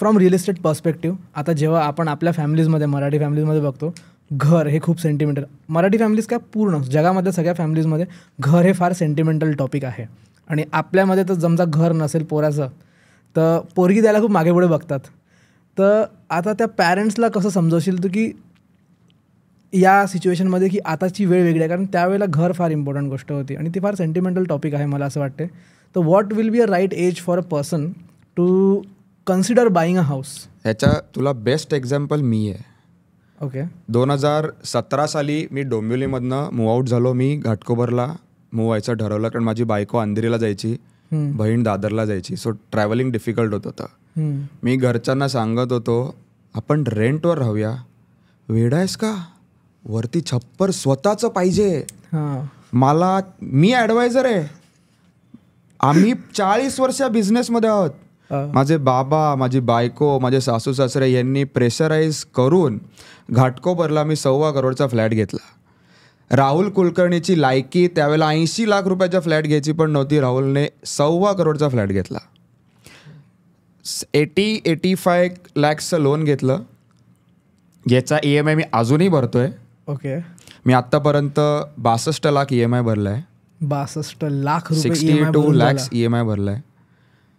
From real estate perspective, आता जेव्हा आपण आपल्या फॅमिलीजमध्ये, मराठी फॅमिलीजमध्ये बघतो, घर हे खूप सेंटिमेंटल, मराठी फॅमिलीज काय पूर्ण जगामधल्या सगळ्या फॅमिलीजमध्ये घर हे फार सेंटिमेंटल टॉपिक आहे. आणि आपल्यामध्ये तर जमजा घर नसेल पोराचं तर पोरगी द्यायला खूप मागे पुढे बघतात. तर आता त्या पॅरेंट्सला कसं समजवशील तू की या सिच्युएशनमध्ये की आताची वेळ वेगळी आहे, कारण त्यावेळेला घर फार इम्पॉर्टंट गोष्ट होती आणि ती फार सेंटिमेंटल टॉपिक आहे मला असं वाटते. तर what will be a right age for a person to consider buying a house? ह्याच्या तुला बेस्ट एक्झाम्पल मी आहे. ओके. 2017 साली मी डोंबिवलीमधनं मूव आऊट झालो. मी घाटकोपरला मूव व्हायचं ठरवलं, कारण माझी बायको अंधेरीला जायची, बहीण दादरला जायची, सो ट्रॅव्हलिंग डिफिकल्ट होत होतं. मी घरच्यांना सांगत होतो आपण रेंटवर राहूया. वेडा आहेस का, वरती छप्पर स्वतःचं पाहिजे. मी ॲडवायझर आहे. आम्ही 40 वर्ष बिझनेसमध्ये आहोत. माझे बाबा, माझी बायको, माझे सासू सासरे यांनी प्रेशराईज करून घाटकोपरला मी 1.25 करोडचा फ्लॅट घेतला. राहुल कुलकर्णीची लायकी त्यावेळेला 80 लाख रुपयाचा फ्लॅट घ्यायची पण नव्हती, राहुलने 1.25 करोडचा फ्लॅट घेतला. 85 लॅक्सचं लोन घेतलं. याचा EMI मी अजूनही भरतोय. ओके. मी आत्तापर्यंत 62 लाख EMI भरलाय. 62 लाख 62 लॅक्स EMI भरलाय.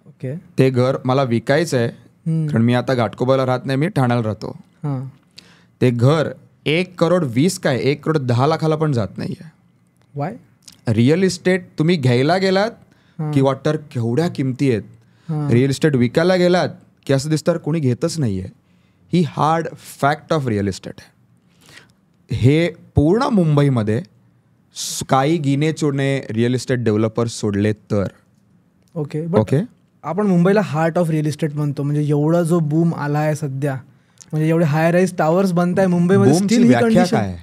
ओके. ते घर मला विकायचं आहे, कारण मी आता घाटकोपरला राहत नाही, मी ठाण्याला राहतो. ते घर 1.20 काय 1.10 पण जात नाही आहे. वाय? रिअल इस्टेट तुम्ही घ्यायला गेलात की वाटतं केवढ्या किमती आहेत. रिअल इस्टेट विकायला गेलात की असं दिसतं कोणी घेतच नाही आहे. ही hard fact of real estate आहे. हे पूर्ण मुंबईमध्ये काही गिने चुने रिअल इस्टेट डेव्हलपर्स सोडले तर. ओके. ओके. आपण मुंबईला हार्ट ऑफ रिअल इस्टेट म्हणतो, म्हणजे एवढा जो बूम आला आहे सध्या, म्हणजे एवढे हाय राईज टावर्स बनत आहे मुंबईमध्ये, स्टील ही कंडिशन काय.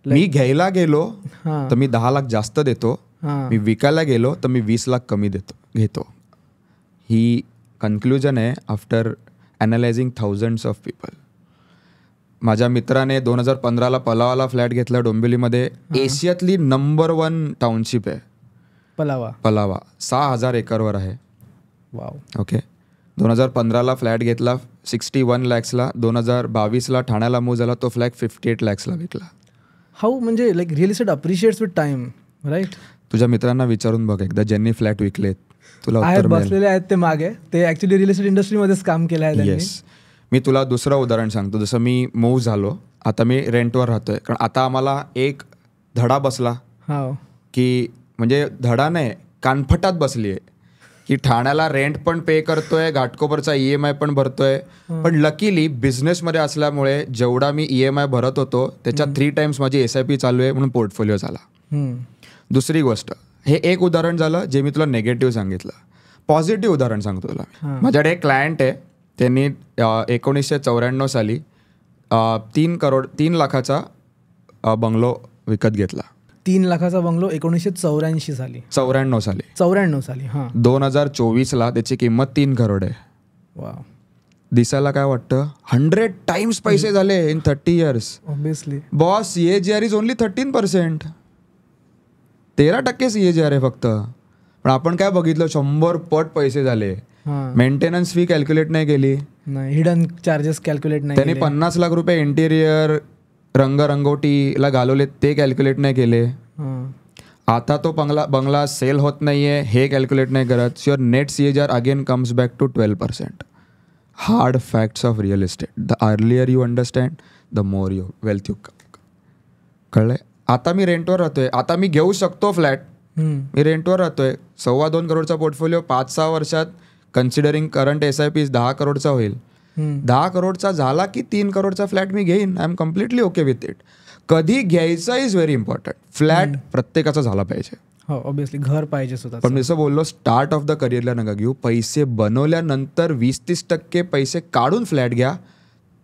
मी घ्यायला गेलो तर मी 10 लाख जास्त देतो, मी विकायला गेलो तर मी 20 लाख कमी घेतो. ही कन्क्लुजन आहे आफ्टर ॲनालायझिंग थाउजंड्स ऑफ पीपल. माझ्या मित्राने 2015ला पलावाला फ्लॅट घेतला डोंबिवलीमध्ये. एशियातली नंबर 1 टाउनशिप आहे पलावा. 6,000 एकरवर आहे. वाव. ओके. 2015ला फ्लॅट घेतला 61 लॅक्सला. 2022ला ठाण्याला मूव झाला, तो फ्लॅट 58 लॅक्सला विकला. हाऊ, म्हणजे like real estate appreciates with time, right? तुझ्या मित्रांना विचारून बघ एकदा, ज्यांनी फ्लॅट विकलेत, तुला उत्तर मिळेल. बसलेले आहेत ते मागे, ते ॲक्च्युली रिअल इस्टेट इंडस्ट्रीमध्येच काम केलं आहे त्यांनी. येस. मी तुला दुसरं उदाहरण सांगतो. जसं मी मूव झालो, आता मी रेंटवर राहतोय, कारण आता आम्हाला एक धडा बसला की, म्हणजे धडा नाही, कानफटात बसली आहे की ठाण्याला रेंट पण पे करतोय, घाटकोपरचा EMI पण भरतोय. पण लकीली बिझनेसमध्ये असल्यामुळे जेवढा मी EMI भरत होतो त्याच्या 3 टाइम्स माझी SIP चालू आहे, म्हणून पोर्टफोलिओ झाला. दुसरी गोष्ट, हे एक उदाहरण झालं जे मी तुला नेगेटिव्ह सांगितलं. पॉझिटिव्ह उदाहरण सांगतो तुला. माझ्याकडे एक क्लायंट आहे, त्यांनी 1994 साली 3 लाखाचा बंगलो विकत घेतला. 3 लाखाचा बंगलो 1984 साली. 94 साली. हां. 2024ला त्याची किंमत 3 करोड आहे. वाव. दिसायला काय वाटतं, 100 टाइम्स पैसे झाले in 30 years. Obviously. Boss, CAGR is only 13%. 13% CAGR आहे फक्त. पण आपण काय बघितलं, 100 पट पैसे झाले. मेंटेनन्स फी कॅल्क्युलेट नाही केली, हिडन चार्जेस कॅल्क्युलेट नाही, त्यांनी 50 लाख रुपये इंटेरियर रंगरंगोटीला घालवले, ते कॅल्क्युलेट नाही केले. आता तो बंगला सेल होत नाहीये, हे कॅल्क्युलेट नाही करत. Your net CAGR again comes back to 12%. Hard facts of real estate. The earlier you understand, the more you wealth you कळलंय. आता मी रेंटवर राहतोय, आता मी घेऊ शकतो फ्लॅट, मी रेंटवर राहतोय. 2.25 करोडचा पोर्टफोलिओ 5-6 वर्षात कन्सिडरिंग करंट SIP 10 करोडचा होईल. 10 करोडचा झाला की 3 करोडचा फ्लॅट मी घेईन. I am completely okay with it. कधी घ्यायचा इज व्हेरी इम्पॉर्टंट. फ्लॅट प्रत्येकाचा झाला पाहिजे. हो, ऑब्विसली घर पाहिजे सुद्धा. पण मी असं बोललो, स्टार्ट ऑफ द करिअरला नका घेऊ. पैसे बनवल्यानंतर 20-30% पैसे काढून फ्लॅट घ्या.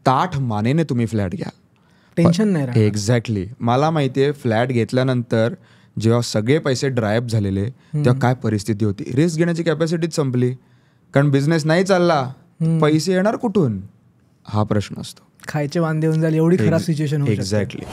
ताठ मानेने तुम्ही फ्लॅट घ्या, टेन्शन नाही. एक्झॅक्टली. मला माहिती आहे फ्लॅट घेतल्यानंतर जेव्हा सगळे पैसे ड्रायअप झालेले तेव्हा काय परिस्थिती होती. रिस्क घेण्याची कॅपॅसिटीच संपली, कारण बिझनेस नाही चालला, पैसे येणार कुठून हा प्रश्न असतो. खायचे वांदे होऊन जाईल, एवढी खराब सिच्युएशन. एक्झॅक्टली.